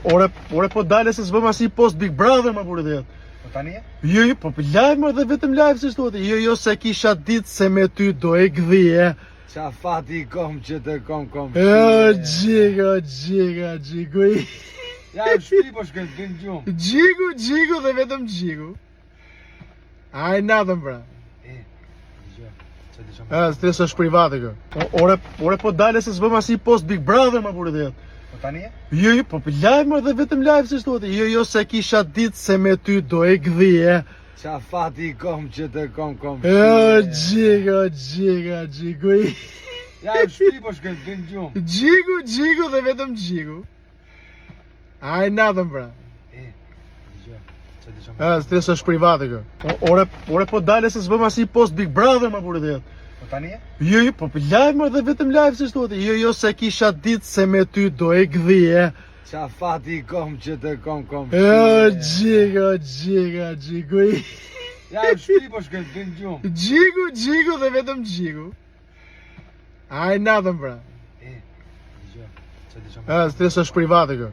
Ore po dale se s'bëm as një post Big Brother më burë dhe. Po tani? Jo, po live më dhe vetëm live si shtohet. Jo se kisha ditë se me ty do e gdhije. Qa fati i kom që të kom Gjigo. Ja u shpi po shkën të në gjumë. Gjigo dhe vetëm gjigo. Aj natën pra. Stres është private kë. Ore po dale se s'bëm as një post Big Brother më burë dhe. Po tani? Jo, po live më dhe vetëm live si shtohet. Jo se kisha ditë se me ty do e gdhije. Qa fati i kom që të kom Gjigo. Ja u shpi po shkën të në gjumë. Gjigo dhe vetëm gjigo. Aj natën pra. Stres është private kë. Ore po dale se s'bëm as një post Big Brother më burë dhe. Po tani? Jo, po live më dhe vetëm live si shtohet. Jo se kisha ditë se me ty do e gdhije. Qa fati i kom që të kom Gjigo. Ja u shpi po shkën të në gjumë. Gjigo dhe vetëm gjigo. Aj natën pra. Stres është private kë.